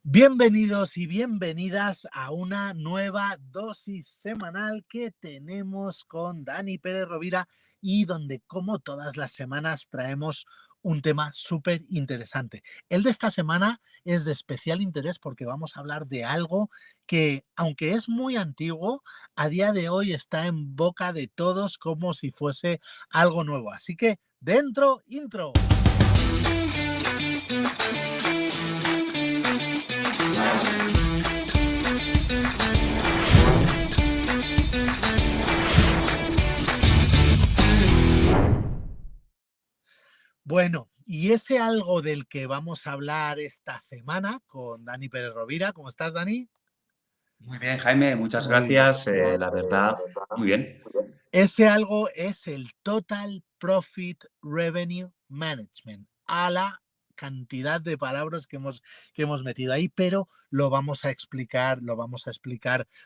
Bienvenidos y bienvenidas a una nueva dosis semanal que tenemos con Dani Pérez Rovira y donde, como todas las semanas, traemos un tema súper interesante. El de esta semana es de especial interés porque vamos a hablar de algo que, aunque es muy antiguo, a día de hoy está en boca de todos como si fuese algo nuevo. Así que, dentro, intro. Bueno, y ese algo del que vamos a hablar esta semana con Dani Pérez Rovira. ¿Cómo estás, Dani? Muy bien, Jaime, muchas Muy bien. gracias. La verdad, muy bien. Ese algo es el Total Profit Revenue Management, a la cantidad de palabras que hemos metido ahí, pero lo vamos a explicar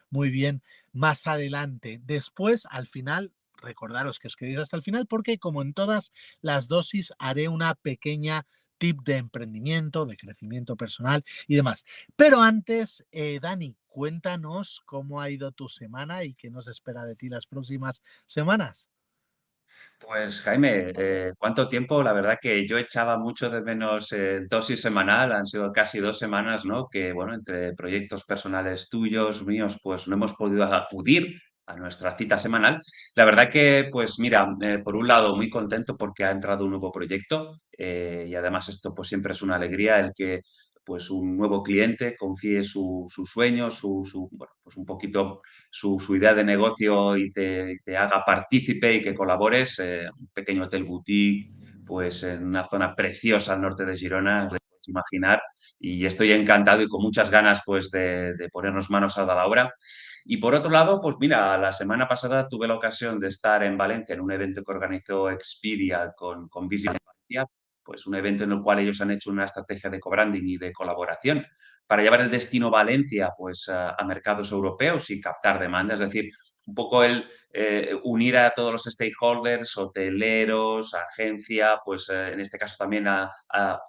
muy bien más adelante. Después, al final, recordaros que os quedéis hasta el final, porque como en todas las dosis, haré una pequeña tip de emprendimiento, de crecimiento personal y demás. Pero antes, Dani, cuéntanos cómo ha ido tu semana y qué nos espera de ti las próximas semanas. Pues Jaime, ¿cuánto tiempo? La verdad que yo echaba mucho de menos dosis semanal, han sido casi 2 semanas, ¿no? Que bueno, entre proyectos personales tuyos, míos, pues no hemos podido acudir a nuestra cita semanal. La verdad que, pues mira, por un lado muy contento porque ha entrado un nuevo proyecto y además esto pues siempre es una alegría el que pues un nuevo cliente confíe su sueño, bueno, pues un poquito su idea de negocio y te haga partícipe y que colabores. Un pequeño hotel boutique, pues en una zona preciosa al norte de Girona, te puedes imaginar. Y estoy encantado y con muchas ganas pues de ponernos manos a la obra. Y por otro lado, pues mira, la semana pasada tuve la ocasión de estar en Valencia en un evento que organizó Expedia con Visit Valencia, pues un evento en el cual ellos han hecho una estrategia de co-branding y de colaboración para llevar el destino Valencia pues, a mercados europeos y captar demanda. Es decir, un poco el unir a todos los stakeholders, hoteleros, agencia, pues en este caso también al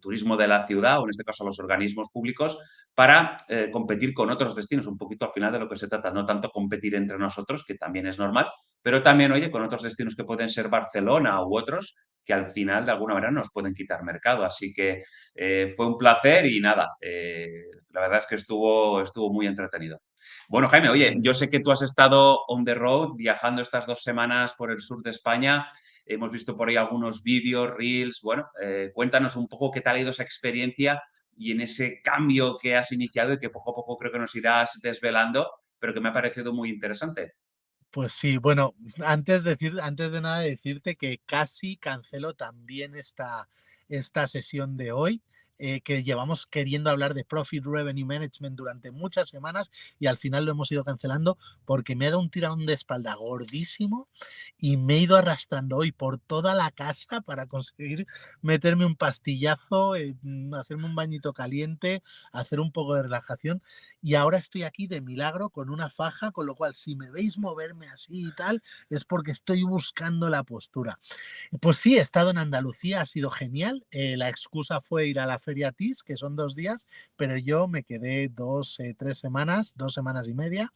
turismo de la ciudad o en este caso a los organismos públicos para competir con otros destinos, un poquito al final de lo que se trata, no tanto competir entre nosotros, que también es normal, pero también, oye, con otros destinos que pueden ser Barcelona u otros, que al final de alguna manera nos pueden quitar mercado. Así que fue un placer y nada, la verdad es que estuvo muy entretenido. Bueno, Jaime, oye, Muy yo bien. sé que tú has estado on the road viajando estas 2 semanas por el sur de España. Hemos visto por ahí algunos vídeos, reels. Bueno, cuéntanos un poco qué tal ha ido esa experiencia y en ese cambio que has iniciado y que poco a poco creo que nos irás desvelando, pero que me ha parecido muy interesante. Pues sí, bueno, antes de nada decirte que casi cancelo también esta sesión de hoy, que llevamos queriendo hablar de Profit Revenue Management durante muchas semanas y al final lo hemos ido cancelando porque me ha dado un tirón de espalda gordísimo y me he ido arrastrando hoy por toda la casa para conseguir meterme un pastillazo, hacerme un bañito caliente, hacer un poco de relajación y ahora estoy aquí de milagro con una faja, con lo cual si me veis moverme así y tal, es porque estoy buscando la postura. Pues sí, he estado en Andalucía, ha sido genial. La excusa fue ir a la Feria TIS, que son 2 días, pero yo me quedé 3 semanas, 2 semanas y media,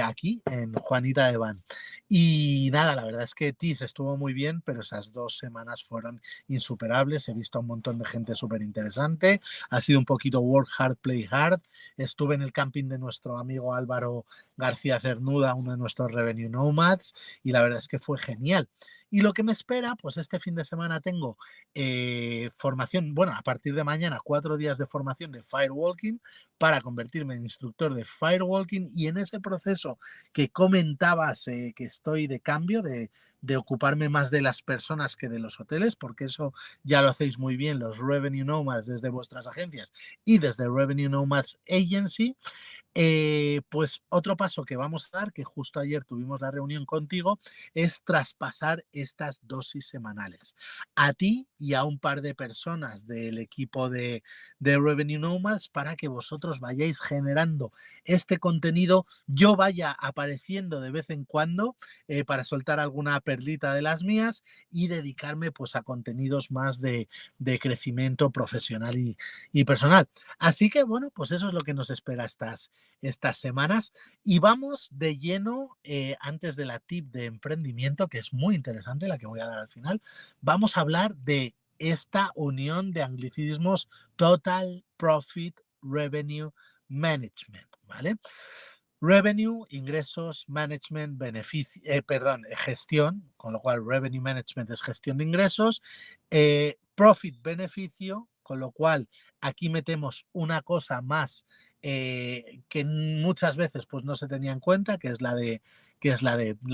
aquí en Juanita de Van. Y nada, la verdad es que TIS estuvo muy bien, pero esas 2 semanas fueron insuperables. He visto a un montón de gente súper interesante. Ha sido un poquito work hard, play hard. Estuve en el camping de nuestro amigo Álvaro García Cernuda, uno de nuestros Revenue Nomads, y la verdad es que fue genial. Y lo que me espera, pues este fin de semana tengo formación, bueno, a partir de mañana, 4 días de formación de firewalking para convertirme en instructor de firewalking y en ese proceso que comentabas que estoy de cambio, de ocuparme más de las personas que de los hoteles, porque eso ya lo hacéis muy bien los Revenue Nomads desde vuestras agencias y desde Revenue Nomads Agency. Pues otro paso que vamos a dar, que justo ayer tuvimos la reunión contigo, es traspasar estas dosis semanales a ti y a un par de personas del equipo de Revenue Nomads para que vosotros vayáis generando este contenido, yo vaya apareciendo de vez en cuando para soltar alguna perlita de las mías y dedicarme pues a contenidos más de crecimiento profesional y personal. Así que bueno, pues eso es lo que nos espera estas semanas y vamos de lleno, antes de la tip de emprendimiento, que es muy interesante, la que voy a dar al final, vamos a hablar de esta unión de anglicismos Total Profit Revenue Management, ¿vale? Revenue, ingresos, management, beneficio, perdón, gestión, con lo cual revenue management es gestión de ingresos, profit, beneficio, con lo cual aquí metemos una cosa más que muchas veces pues no se tenía en cuenta, que es la de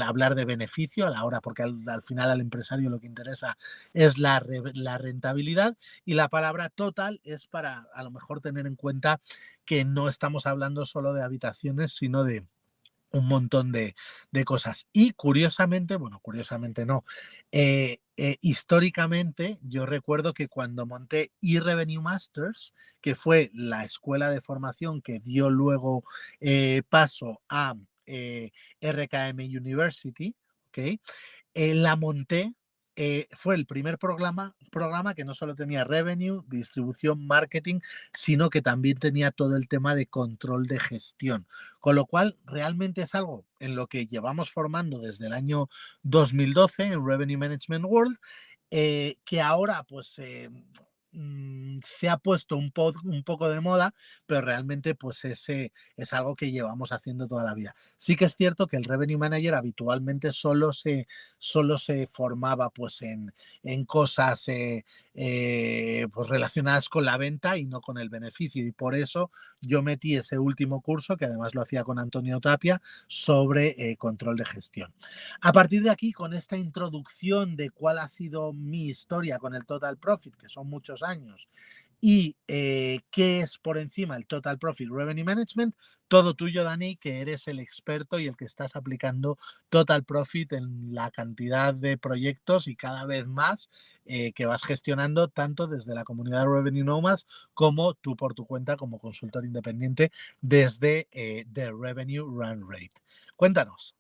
hablar de beneficio a la hora, porque al final al empresario lo que interesa es la rentabilidad, y la palabra total es para a lo mejor tener en cuenta que no estamos hablando solo de habitaciones, sino de un montón de cosas. Y curiosamente, bueno, curiosamente no, históricamente yo recuerdo que cuando monté eRevenue Masters, que fue la escuela de formación que dio luego paso a RKM University, ¿ok? La monté, fue el primer programa que no solo tenía revenue, distribución, marketing, sino que también tenía todo el tema de control de gestión. Con lo cual, realmente es algo en lo que llevamos formando desde el año 2012 en Revenue Management World, que ahora pues se ha puesto un poco de moda, pero realmente pues es algo que llevamos haciendo toda la vida. Sí que es cierto que el Revenue Manager habitualmente solo se formaba pues en cosas pues relacionadas con la venta y no con el beneficio, y por eso yo metí ese último curso, que además lo hacía con Antonio Tapia, sobre control de gestión. A partir de aquí, con esta introducción de cuál ha sido mi historia con el Total Profit, que son muchos años, y qué es por encima el Total Profit Revenue Management, todo tuyo, Dani, que eres el experto y el que estás aplicando Total Profit en la cantidad de proyectos y cada vez más que vas gestionando, tanto desde la comunidad Revenue Nomads como tú por tu cuenta como consultor independiente desde The Revenue Run Rate. Cuéntanos.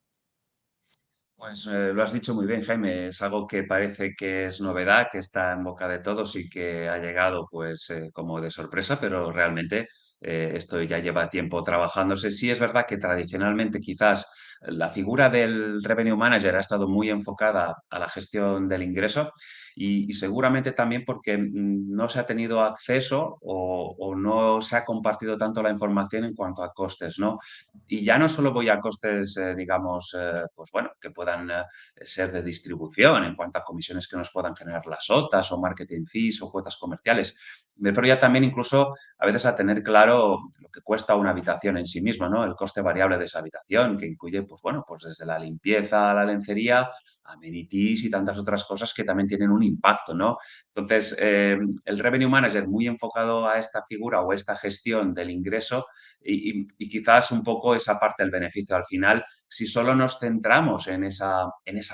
Pues lo has dicho muy bien, Jaime. Es algo que parece que es novedad, que está en boca de todos y que ha llegado pues como de sorpresa, pero realmente esto ya lleva tiempo trabajándose. Sí es verdad que tradicionalmente quizás la figura del revenue manager ha estado muy enfocada a la gestión del ingreso y seguramente también porque no se ha tenido acceso o no se ha compartido tanto la información en cuanto a costes, ¿no? Y ya no solo voy a costes, digamos, pues bueno, que puedan ser de distribución en cuanto a comisiones que nos puedan generar las OTAs o marketing fees o cuotas comerciales. Me refiero ya también incluso a veces a tener claro lo que cuesta una habitación en sí misma, ¿no? El coste variable de esa habitación, que incluye, pues bueno, pues desde la limpieza a la lencería, amenities y tantas otras cosas que también tienen un impacto, ¿no? Entonces, el revenue manager muy enfocado a esta figura o esta gestión del ingreso y quizás un poco esa parte del beneficio. Al final, si solo nos centramos en esa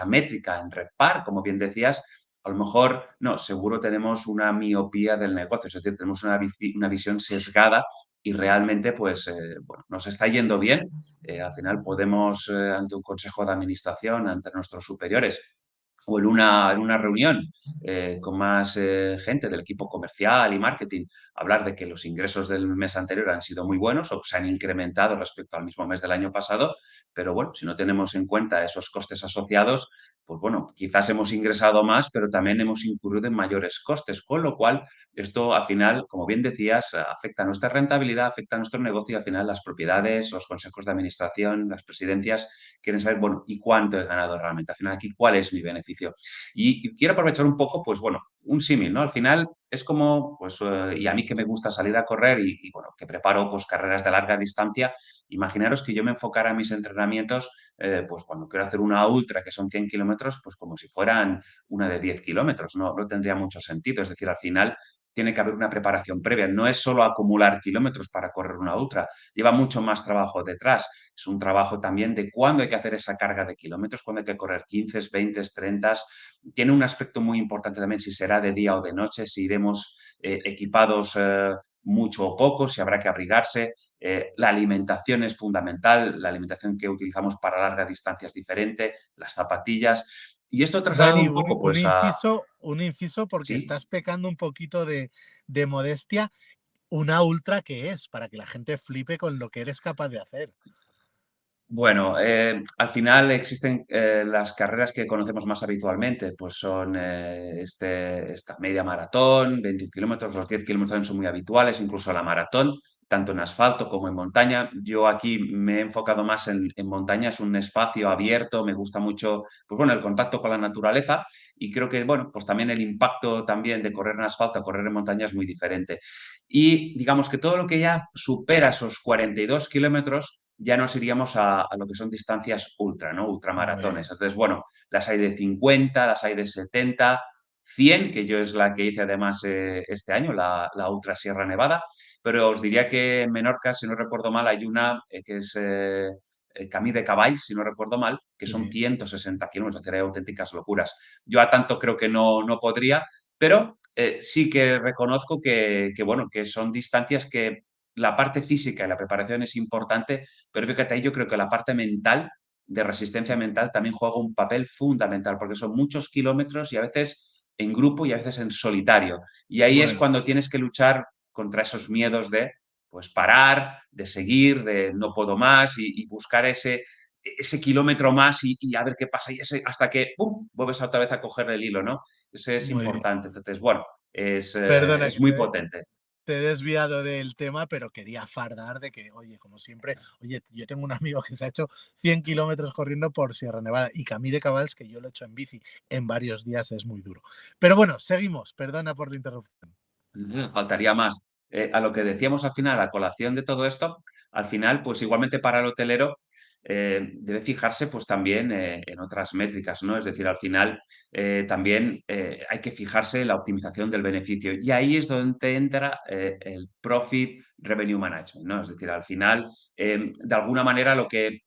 métrica, en RevPAR, como bien decías, a lo mejor, no, seguro tenemos una miopía del negocio, es decir, tenemos una visión sesgada y realmente, pues, bueno, nos está yendo bien. Al final podemos, ante un consejo de administración, ante nuestros superiores, o en una reunión con más gente del equipo comercial y marketing, hablar de que los ingresos del mes anterior han sido muy buenos o se han incrementado respecto al mismo mes del año pasado, pero bueno, si no tenemos en cuenta esos costes asociados, pues bueno, quizás hemos ingresado más, pero también hemos incurrido en mayores costes, con lo cual esto al final, como bien decías, afecta a nuestra rentabilidad, afecta a nuestro negocio y al final las propiedades, los consejos de administración, las presidencias quieren saber, bueno, ¿y cuánto he ganado realmente? Al final aquí, ¿cuál es mi beneficio? Y quiero aprovechar un poco, pues bueno, un símil, ¿no? Al final es como, pues, y a mí que me gusta salir a correr bueno, que preparo pues carreras de larga distancia, imaginaros que yo me enfocara en mis entrenamientos, pues cuando quiero hacer una ultra, que son 100 kilómetros, pues como si fueran una de 10 kilómetros, no tendría mucho sentido. Es decir, al final tiene que haber una preparación previa. No es solo acumular kilómetros para correr una ultra, lleva mucho más trabajo detrás. Es un trabajo también de cuándo hay que hacer esa carga de kilómetros, cuándo hay que correr 15, 20, 30. Tiene un aspecto muy importante también si será de día o de noche, si iremos equipados mucho o poco, si habrá que abrigarse. La alimentación es fundamental, la alimentación que utilizamos para larga distancia es diferente, las zapatillas. Y esto trasladado Dani, un poco, pues a... un inciso porque Sí. estás pecando un poquito de modestia. ¿Una ultra qué es? Para que la gente flipe con lo que eres capaz de hacer. Bueno, al final existen las carreras que conocemos más habitualmente, pues son esta media maratón, 21 kilómetros, los 10 kilómetros también son muy habituales, incluso la maratón, tanto en asfalto como en montaña. Yo aquí me he enfocado más en montaña, es un espacio abierto, me gusta mucho, pues bueno, el contacto con la naturaleza y creo que, bueno, pues también el impacto también de correr en asfalto a correr en montaña es muy diferente. Y digamos que todo lo que ya supera esos 42 kilómetros, ya nos iríamos a lo que son distancias ultra, ¿no? Muy Ultramaratones. bien, Entonces, bueno, las hay de 50, las hay de 70, 100, que yo es la que hice además este año, la Ultra Sierra Nevada, pero os diría que en Menorca, si no recuerdo mal, hay una que es el Camí de Cavalls, si no recuerdo mal, que son sí, 160 kilómetros, es decir, hay auténticas locuras. Yo a tanto creo que no podría, pero sí que reconozco bueno, que son distancias que la parte física y la preparación es importante, pero fíjate, ahí yo creo que la parte mental, de resistencia mental, también juega un papel fundamental, porque son muchos kilómetros y a veces en grupo y a veces en solitario. Y ahí es bueno, cuando tienes que luchar contra esos miedos de, pues, parar, de seguir, de no puedo más y buscar ese kilómetro más y a ver qué pasa. Y hasta que, ¡pum!, vuelves otra vez a coger el hilo, ¿no? Ese es muy bien. importante. Entonces, bueno, Perdona es que muy potente. te he desviado del tema, pero quería fardar de que, oye, como siempre, oye, yo tengo un amigo que se ha hecho 100 kilómetros corriendo por Sierra Nevada y Camí de Cabals, que yo lo he hecho en bici en varios días, es muy duro. Pero bueno, seguimos, perdona por la interrupción. Faltaría más. A lo que decíamos al final, a colación de todo esto, al final, pues igualmente para el hotelero debe fijarse pues también en otras métricas, ¿no? Es decir, al final también hay que fijarse en la optimización del beneficio y ahí es donde entra el Profit Revenue Management, ¿no? Es decir, al final, de alguna manera lo que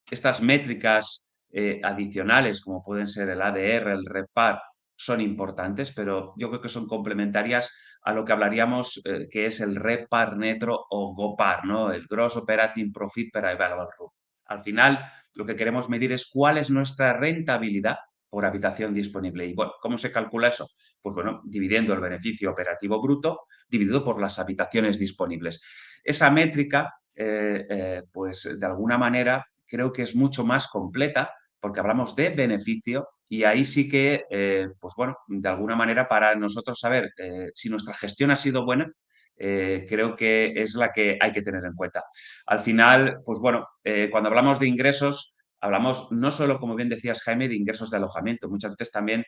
estas métricas adicionales, como pueden ser el ADR, el REPAR, son importantes, pero yo creo que son complementarias a lo que hablaríamos, que es el REPAR netro o GOPAR, ¿no? El Gross Operating Profit per Available Room. Al final, lo que queremos medir es cuál es nuestra rentabilidad por habitación disponible. Y bueno, ¿cómo se calcula eso? Pues bueno, dividiendo el beneficio operativo bruto dividido por las habitaciones disponibles. Esa métrica, pues de alguna manera, creo que es mucho más completa porque hablamos de beneficio y ahí sí que, pues bueno, de alguna manera para nosotros saber si nuestra gestión ha sido buena, creo que es la que hay que tener en cuenta. Al final, pues bueno, cuando hablamos de ingresos, hablamos no solo, como bien decías, Jaime, de ingresos de alojamiento. Muchas veces también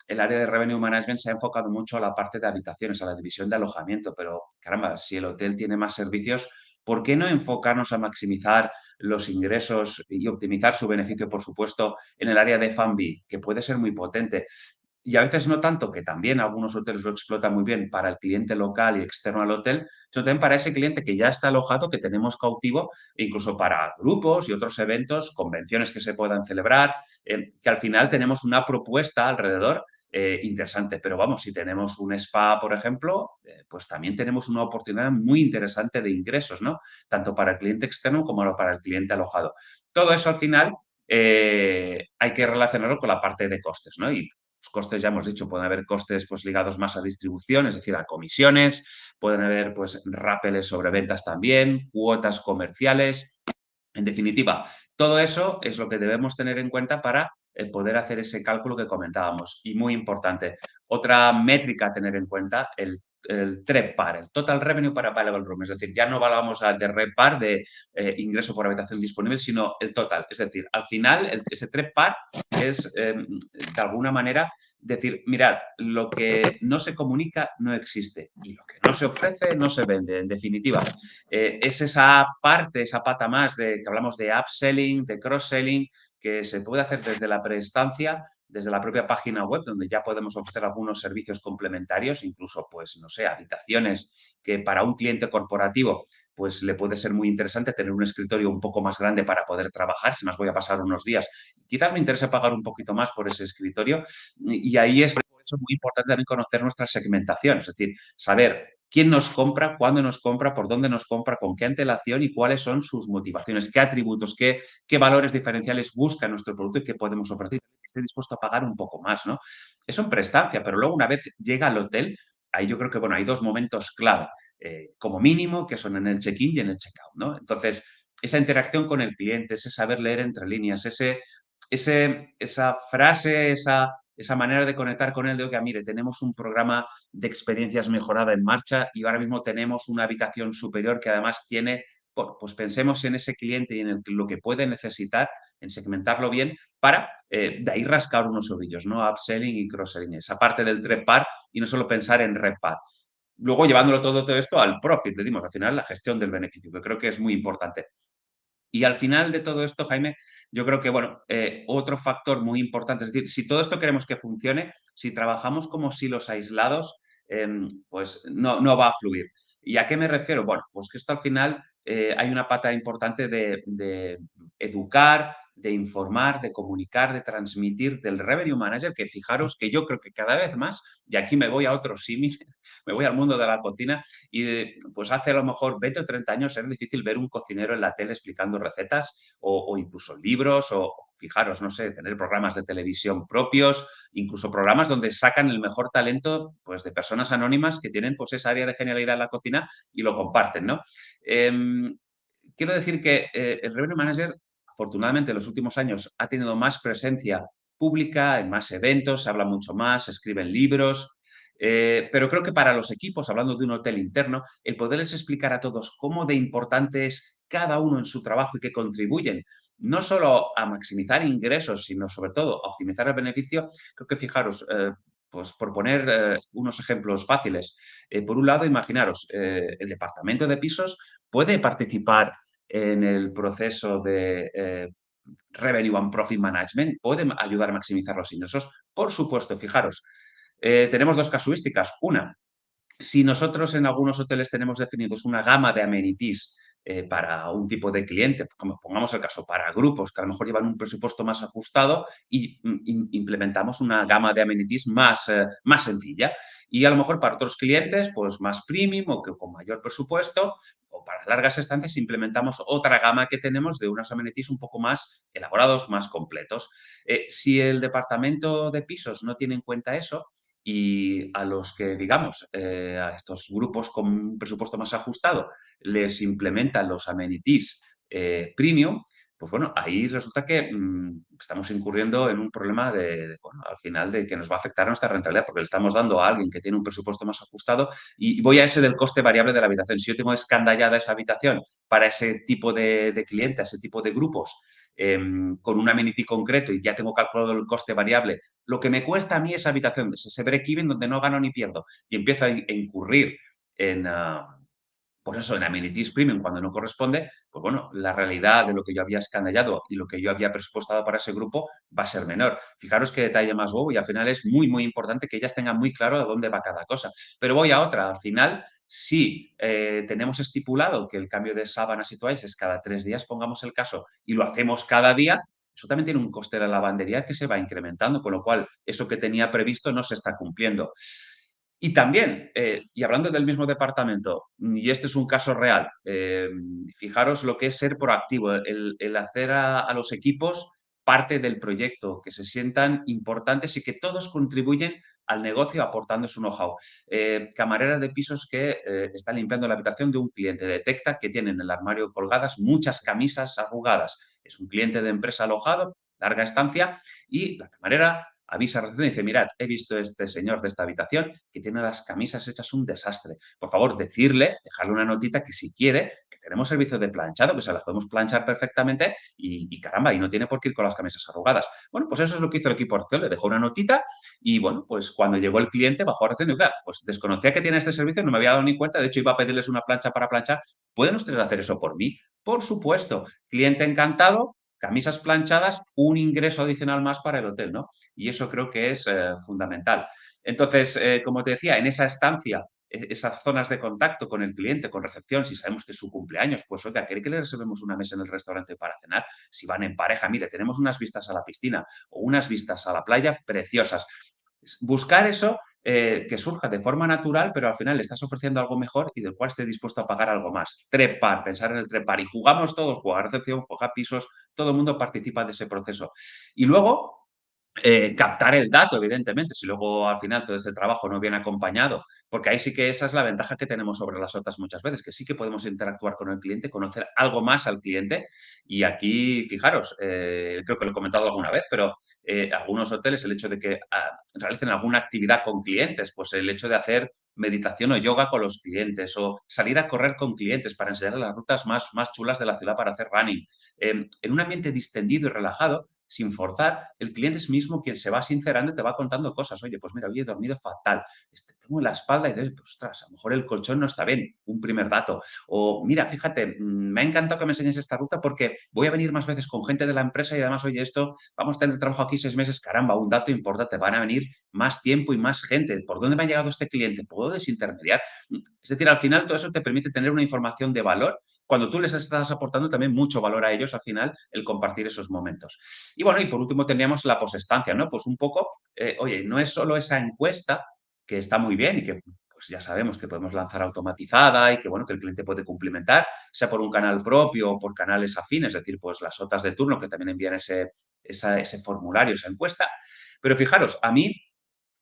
el área de Revenue Management se ha enfocado mucho a la parte de habitaciones, a la división de alojamiento, pero caramba, si el hotel tiene más servicios, ¿por qué no enfocarnos a maximizar los ingresos y optimizar su beneficio, por supuesto, en el área de F&B, que puede ser muy potente? Y a veces no tanto, que también algunos hoteles lo explotan muy bien para el cliente local y externo al hotel, sino también para ese cliente que ya está alojado, que tenemos cautivo, e incluso para grupos y otros eventos, convenciones que se puedan celebrar, que al final tenemos una propuesta alrededor interesante. Pero vamos, si tenemos un spa, por ejemplo, pues también tenemos una oportunidad muy interesante de ingresos, ¿no? Tanto para el cliente externo como para el cliente alojado. Todo eso al final hay que relacionarlo con la parte de costes, ¿no? Y los costes, ya hemos dicho, pueden haber costes pues, ligados más a distribución, es decir, a comisiones, pueden haber pues, rápeles sobre ventas también, cuotas comerciales. En definitiva, todo eso es lo que debemos tener en cuenta para poder hacer ese cálculo que comentábamos. Y muy importante, otra métrica a tener en cuenta, el TREPAR, el Total Revenue para Available Room. Es decir, ya no hablamos de REPAR, de ingreso por habitación disponible, sino el total. Es decir, al final, ese TREPAR es, de alguna manera, decir, mirad, lo que no se comunica no existe y lo que no se ofrece no se vende. En definitiva, es esa parte, esa pata más de que hablamos de upselling, de cross-selling, que se puede hacer desde la preestancia, desde la propia página web, donde ya podemos ofrecer algunos servicios complementarios, incluso, pues, no sé, habitaciones que para un cliente corporativo, pues le puede ser muy interesante tener un escritorio un poco más grande para poder trabajar, si más voy a pasar unos días. Quizás me interese pagar un poquito más por ese escritorio y ahí es por eso muy importante también conocer nuestra segmentación, es decir, saber quién nos compra, cuándo nos compra, por dónde nos compra, con qué antelación y cuáles son sus motivaciones, qué atributos, qué valores diferenciales busca nuestro producto y qué podemos ofrecer, que esté dispuesto a pagar un poco más, ¿no? Eso en prestancia, pero luego una vez llega al hotel, ahí yo creo que, bueno, hay dos momentos clave, como mínimo, que son en el check-in y en el check-out, ¿no? Entonces, esa interacción con el cliente, ese saber leer entre líneas, esa frase, esa manera de conectar con él, de, oiga, mire, tenemos un programa de experiencias mejorada en marcha y ahora mismo tenemos una habitación superior que además tiene, bueno, pues pensemos en ese cliente y en lo que puede necesitar, en segmentarlo bien para de ahí rascar unos ovillos, ¿no? Upselling y cross-selling, esa parte del trepar y no solo pensar en repar. Luego llevándolo todo esto al profit, le dimos al final la gestión del beneficio, que creo que es muy importante. Y al final de todo esto, Jaime, yo creo que, bueno, otro factor muy importante, es decir, si todo esto queremos que funcione, si trabajamos como silos aislados, pues no va a fluir. ¿Y a qué me refiero? Bueno, pues que esto al final hay una pata importante de educar, de informar, de comunicar, de transmitir del revenue manager, que fijaros que yo creo que cada vez más, y aquí me voy a otro símil, me voy al mundo de la cocina, y pues hace a lo mejor 20 o 30 años era difícil ver un cocinero en la tele explicando recetas o incluso libros o, fijaros, no sé, tener programas de televisión propios, incluso programas donde sacan el mejor talento pues, de personas anónimas que tienen pues, esa área de genialidad en la cocina y lo comparten, ¿no? Quiero decir que el Revenue Manager, afortunadamente, en los últimos años ha tenido más presencia pública, en más eventos, se habla mucho más, se escriben libros, pero creo que para los equipos, hablando de un hotel interno, el poderles explicar a todos cómo de importante es cada uno en su trabajo y que contribuyen no solo a maximizar ingresos, sino sobre todo a optimizar el beneficio, creo que fijaros, pues por poner unos ejemplos fáciles. Por un lado, imaginaros, el departamento de pisos puede participar en el proceso de Revenue and Profit Management, puede ayudar a maximizar los ingresos. Por supuesto, fijaros, tenemos dos casuísticas. Una, si nosotros en algunos hoteles tenemos definidos una gama de amenities para un tipo de cliente, como pongamos el caso, para grupos que a lo mejor llevan un presupuesto más ajustado y implementamos una gama de amenities más sencilla. Y a lo mejor para otros clientes, pues más premium o que con mayor presupuesto o para largas estancias implementamos otra gama que tenemos de unos amenities un poco más elaborados, más completos. Si el departamento de pisos no tiene en cuenta eso, y a los que, digamos, a estos grupos con un presupuesto más ajustado, les implementan los amenities premium, pues bueno, ahí resulta que estamos incurriendo en un problema bueno, al final de que nos va a afectar a nuestra rentabilidad, porque le estamos dando a alguien que tiene un presupuesto más ajustado y voy a ese del coste variable de la habitación. Si yo tengo escandallada esa habitación para ese tipo de cliente, ese tipo de grupos, con un amenity concreto y ya tengo calculado el coste variable, lo que me cuesta a mí esa habitación, ese break-even donde no gano ni pierdo y empiezo a incurrir en, pues eso, en amenities premium cuando no corresponde, pues bueno, la realidad de lo que yo había escandallado y lo que yo había presupuestado para ese grupo va a ser menor. Fijaros qué detalle más bobo y al final es muy, muy importante que ellas tengan muy claro a dónde va cada cosa. Pero voy a otra, al final, si tenemos estipulado que el cambio de sábanas y toallas es cada 3 días, pongamos el caso, y lo hacemos cada día, eso también tiene un coste de la lavandería que se va incrementando, con lo cual eso que tenía previsto no se está cumpliendo. Y también, y hablando del mismo departamento, y este es un caso real, fijaros lo que es ser proactivo, el hacer a los equipos parte del proyecto, que se sientan importantes y que todos contribuyen al negocio aportando su know-how. Camareras de pisos que están limpiando la habitación de un cliente, detecta que tienen en el armario colgadas muchas camisas arrugadas. Es un cliente de empresa alojado, larga estancia, y la camarera avisa a recepción y dice, mirad, he visto este señor de esta habitación que tiene las camisas hechas un desastre. Por favor, decirle, dejarle una notita que si quiere, que tenemos servicio de planchado, que se las podemos planchar perfectamente y caramba, y no tiene por qué ir con las camisas arrugadas. Bueno, pues eso es lo que hizo el equipo de recepción, le dejó una notita y bueno, pues cuando llegó el cliente bajó a recepción y claro, pues desconocía que tiene este servicio, no me había dado ni cuenta, de hecho iba a pedirles una plancha para planchar. ¿Pueden ustedes hacer eso por mí? Por supuesto. Cliente encantado, camisas planchadas, un ingreso adicional más para el hotel, ¿no? Y eso creo que es fundamental. Entonces, como te decía, en esa estancia, esas zonas de contacto con el cliente, con recepción, si sabemos que es su cumpleaños, pues oiga, ¿quiere que le reservemos una mesa en el restaurante para cenar? Si van en pareja, mire, tenemos unas vistas a la piscina o unas vistas a la playa preciosas. Buscar eso que surja de forma natural, pero al final le estás ofreciendo algo mejor y del cual esté dispuesto a pagar algo más. Trepar, pensar en el trepar. Y jugamos todos, juega recepción, juega pisos, todo el mundo participa de ese proceso. Y luego, captar el dato, evidentemente, si luego al final todo este trabajo no viene acompañado, porque ahí sí que esa es la ventaja que tenemos sobre las otras muchas veces, que sí que podemos interactuar con el cliente, conocer algo más al cliente. Y aquí, fijaros, creo que lo he comentado alguna vez, pero algunos hoteles, el hecho de que realicen alguna actividad con clientes, pues el hecho de hacer meditación o yoga con los clientes o salir a correr con clientes para enseñar las rutas más chulas de la ciudad para hacer running. En un ambiente distendido y relajado, sin forzar, el cliente es mismo quien se va sincerando y te va contando cosas. Oye, pues mira, hoy he dormido fatal, tengo en la espalda y pues, ostras, a lo mejor el colchón no está bien, un primer dato. O mira, fíjate, me ha encantado que me enseñes esta ruta porque voy a venir más veces con gente de la empresa y además, oye, esto, vamos a tener trabajo aquí 6 meses, caramba, un dato importante, van a venir más tiempo y más gente. ¿Por dónde me ha llegado este cliente? ¿Puedo desintermediar? Es decir, al final todo eso te permite tener una información de valor cuando tú les estás aportando también mucho valor a ellos al final el compartir esos momentos. Y bueno, y por último tendríamos la posestancia, ¿no? Pues un poco, oye, no es solo esa encuesta que está muy bien y que pues ya sabemos que podemos lanzar automatizada y que bueno, que el cliente puede cumplimentar, sea por un canal propio o por canales afines, es decir, pues las OTAs de turno que también envían ese formulario, esa encuesta. Pero fijaros, a mí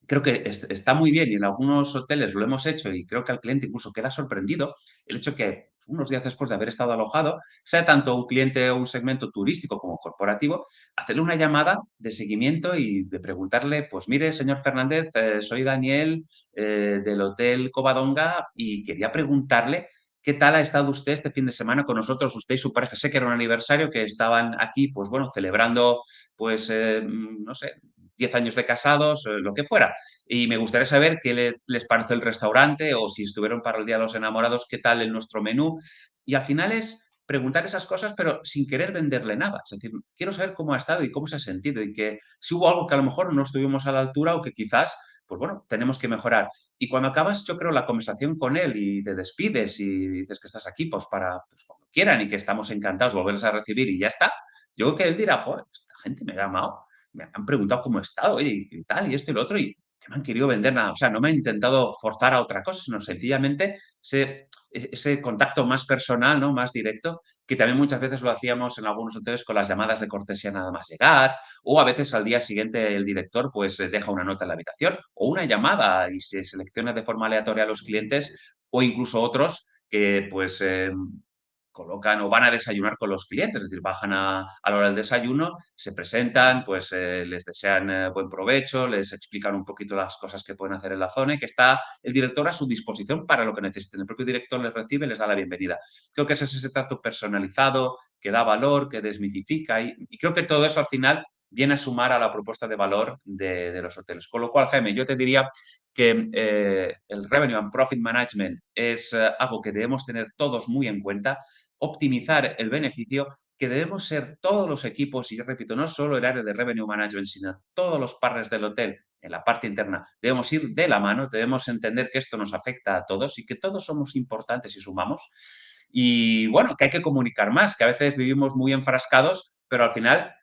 creo que está muy bien y en algunos hoteles lo hemos hecho y creo que al cliente incluso queda sorprendido el hecho que unos días después de haber estado alojado, sea tanto un cliente o un segmento turístico como corporativo, hacerle una llamada de seguimiento y de preguntarle, pues mire, señor Fernández, soy Daniel del Hotel Covadonga y quería preguntarle qué tal ha estado usted este fin de semana con nosotros, usted y su pareja. Sé que era un aniversario, que estaban aquí, pues bueno, celebrando, pues, no sé, 10 años de casados, lo que fuera. Y me gustaría saber qué les parece el restaurante o si estuvieron para el Día de los Enamorados, qué tal en nuestro menú. Y al final es preguntar esas cosas, pero sin querer venderle nada. Es decir, quiero saber cómo ha estado y cómo se ha sentido y que si hubo algo que a lo mejor no estuvimos a la altura o que quizás, pues bueno, tenemos que mejorar. Y cuando acabas, yo creo, la conversación con él y te despides y dices que estás aquí pues para pues, cuando quieran y que estamos encantados de volverles a recibir y ya está, yo creo que él dirá, joder, esta gente me ha llamado, me han preguntado cómo he estado, oye, y tal, y esto y lo otro, y que me han querido vender nada. O sea, no me han intentado forzar a otra cosa, sino sencillamente ese contacto más personal, ¿no? Más directo, que también muchas veces lo hacíamos en algunos hoteles con las llamadas de cortesía nada más llegar, o a veces al día siguiente el director pues deja una nota en la habitación, o una llamada y se selecciona de forma aleatoria a los clientes, o incluso otros que pues colocan o van a desayunar con los clientes, es decir, bajan a la hora del desayuno, se presentan, pues les desean buen provecho, les explican un poquito las cosas que pueden hacer en la zona y que está el director a su disposición para lo que necesiten. El propio director les recibe y les da la bienvenida. Creo que ese es ese trato personalizado, que da valor, que desmitifica y creo que todo eso al final viene a sumar a la propuesta de valor de los hoteles. Con lo cual, Jaime, yo te diría que el Revenue and Profit Management es algo que debemos tener todos muy en cuenta, optimizar el beneficio, que debemos ser todos los equipos, y yo repito, no solo el área de Revenue Management, sino todos los partners del hotel en la parte interna, debemos ir de la mano, debemos entender que esto nos afecta a todos y que todos somos importantes y sumamos. Y bueno, que hay que comunicar más, que a veces vivimos muy enfrascados, pero al final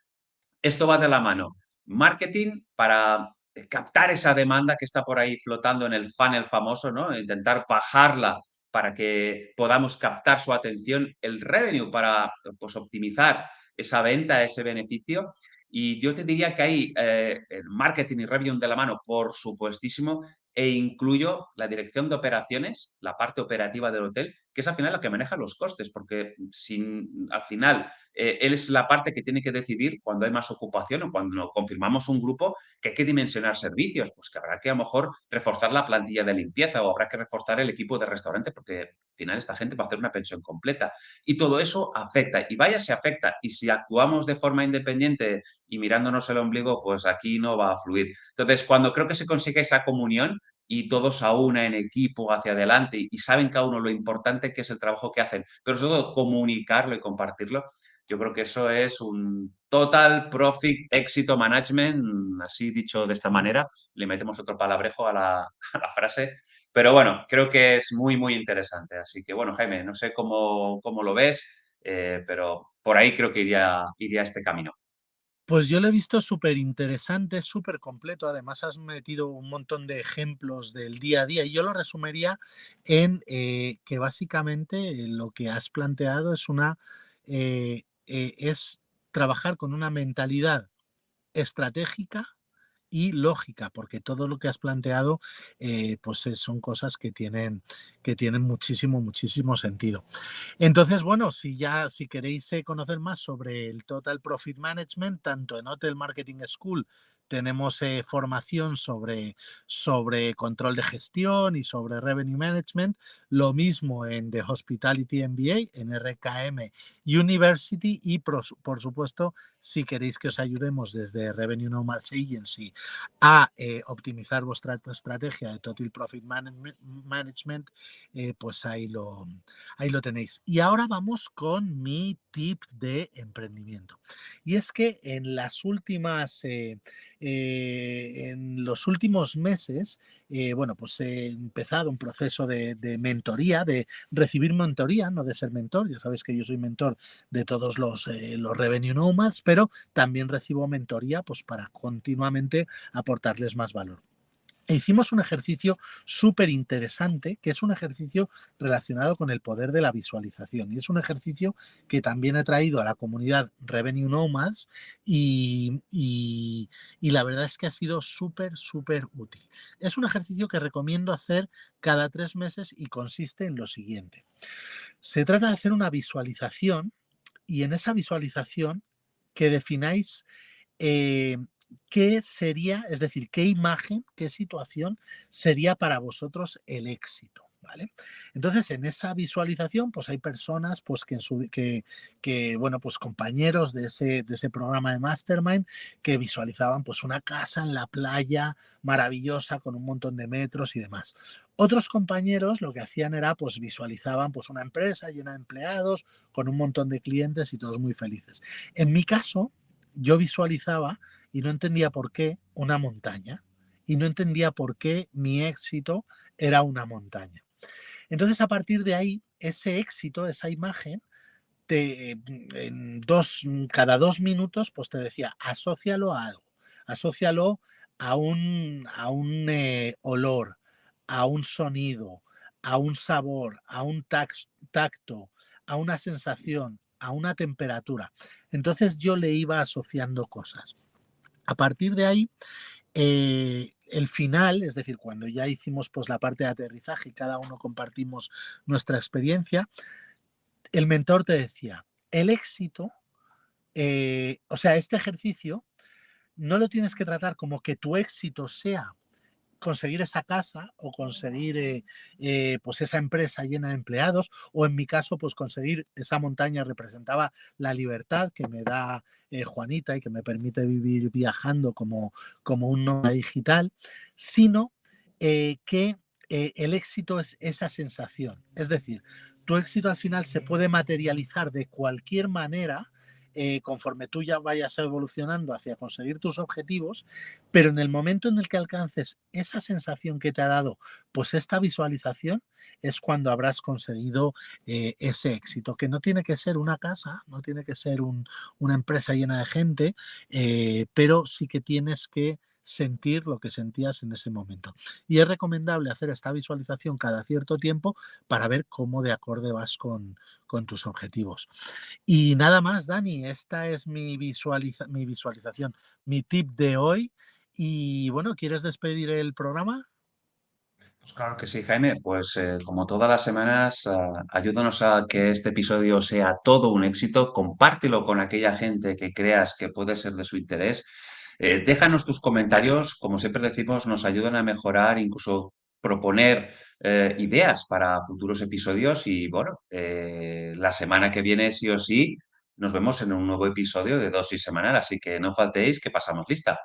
esto va de la mano. Marketing para captar esa demanda que está por ahí flotando en el funnel famoso, ¿no? Intentar bajarla para que podamos captar su atención. El revenue para pues, optimizar esa venta, ese beneficio. Y yo te diría que hay el marketing y revenue de la mano, por supuestísimo, e incluyo la dirección de operaciones, la parte operativa del hotel, que es al final la que maneja los costes, porque sin, al final él es la parte que tiene que decidir cuando hay más ocupación o cuando confirmamos un grupo que hay que dimensionar servicios, pues que habrá que a lo mejor reforzar la plantilla de limpieza o habrá que reforzar el equipo de restaurante porque al final esta gente va a hacer una pensión completa. Y todo eso afecta, y vaya se afecta. Y si actuamos de forma independiente y mirándonos el ombligo, pues aquí no va a fluir. Entonces, cuando creo que se consigue esa comunión, y todos a una en equipo hacia adelante y saben cada uno lo importante que es el trabajo que hacen, pero sobre todo comunicarlo y compartirlo, yo creo que eso es un total profit éxito management, así dicho de esta manera. Le metemos otro palabrejo a la, a la frase. Pero bueno, creo que es muy, muy interesante. Así que bueno, Jaime, no sé cómo lo ves, pero por ahí creo que iría este camino. Pues yo lo he visto súper interesante, súper completo. Además, has metido un montón de ejemplos del día a día y yo lo resumiría en que básicamente lo que has planteado es es trabajar con una mentalidad estratégica y lógica, porque todo lo que has planteado son cosas que tienen muchísimo, muchísimo sentido. Entonces, bueno, si queréis conocer más sobre el Total Profit Management, tanto en Hotel Marketing School tenemos formación sobre control de gestión y sobre revenue management, lo mismo en The Hospitality MBA, en RKM University y por supuesto, si queréis que os ayudemos desde Revenue Nomads Agency a optimizar vuestra estrategia de Total Profit Management, pues ahí lo tenéis. Y ahora vamos con mi tip de emprendimiento. Y es que en los últimos meses, pues he empezado un proceso de mentoría, de recibir mentoría, no de ser mentor. Ya sabéis que yo soy mentor de todos los Revenue Nomads, pero también recibo mentoría pues, para continuamente aportarles más valor. E hicimos un ejercicio súper interesante, que es un ejercicio relacionado con el poder de la visualización. Y es un ejercicio que también he traído a la comunidad Revenue Nomads y la verdad es que ha sido súper, súper útil. Es un ejercicio que recomiendo hacer cada 3 meses y consiste en lo siguiente. Se trata de hacer una visualización y en esa visualización que defináis eh, qué sería, es decir, qué imagen, qué situación sería para vosotros el éxito. ¿Vale? Entonces, en esa visualización, pues hay personas pues, compañeros de ese programa de Mastermind que visualizaban pues, una casa en la playa maravillosa con un montón de metros y demás. Otros compañeros lo que hacían era pues visualizaban pues una empresa llena de empleados con un montón de clientes y todos muy felices. En mi caso, yo visualizaba y no entendía por qué una montaña y no entendía por qué mi éxito era una montaña. Entonces, a partir de ahí, ese éxito, esa imagen, cada 2 minutos, pues te decía, asócialo a algo, asócialo a un olor, a un sonido, a un sabor, a un tacto, a una sensación, a una temperatura. Entonces yo le iba asociando cosas. A partir de ahí, el final, es decir, cuando ya hicimos pues, la parte de aterrizaje y cada uno compartimos nuestra experiencia, el mentor te decía, el éxito, este ejercicio no lo tienes que tratar como que tu éxito sea conseguir esa casa o conseguir pues esa empresa llena de empleados o en mi caso pues conseguir esa montaña representaba la libertad que me da Juanita y que me permite vivir viajando como un nómada digital, sino que el éxito es esa sensación. Es decir, tu éxito al final se puede materializar de cualquier manera conforme tú ya vayas evolucionando hacia conseguir tus objetivos, pero en el momento en el que alcances esa sensación que te ha dado, pues esta visualización, es cuando habrás conseguido ese éxito, que no tiene que ser una casa, no tiene que ser una empresa llena de gente, pero sí que tienes que sentir lo que sentías en ese momento. Y es recomendable hacer esta visualización cada cierto tiempo para ver cómo de acorde vas con tus objetivos. Y nada más, Dani, esta es mi visualización, mi tip de hoy. Y bueno, ¿quieres despedir el programa? Pues claro que sí, Jaime. Pues como todas las semanas, ayúdanos a que este episodio sea todo un éxito. Compártelo con aquella gente que creas que puede ser de su interés. Déjanos tus comentarios. Como siempre decimos, nos ayudan a mejorar, incluso proponer ideas para futuros episodios. Y bueno, la semana que viene, sí o sí, nos vemos en un nuevo episodio de Dosis Semanal. Así que no faltéis, que pasamos lista.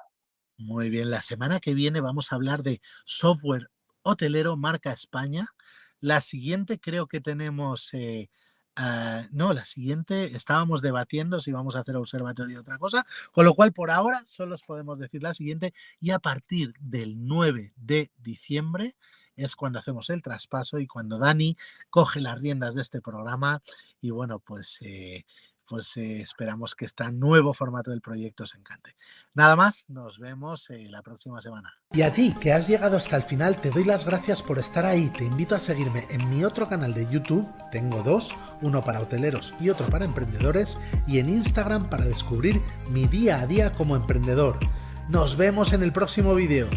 Muy bien, la semana que viene vamos a hablar de software hotelero marca España. La siguiente creo que tenemos, no, la siguiente estábamos debatiendo si vamos a hacer observatorio o otra cosa, con lo cual por ahora solo os podemos decir la siguiente y a partir del 9 de diciembre es cuando hacemos el traspaso y cuando Dani coge las riendas de este programa y bueno, pues esperamos que este nuevo formato del proyecto os encante. Nada más, nos vemos la próxima semana. Y a ti, que has llegado hasta el final, te doy las gracias por estar ahí. Te invito a seguirme en mi otro canal de YouTube, tengo dos, uno para hoteleros y otro para emprendedores, y en Instagram para descubrir mi día a día como emprendedor. Nos vemos en el próximo vídeo.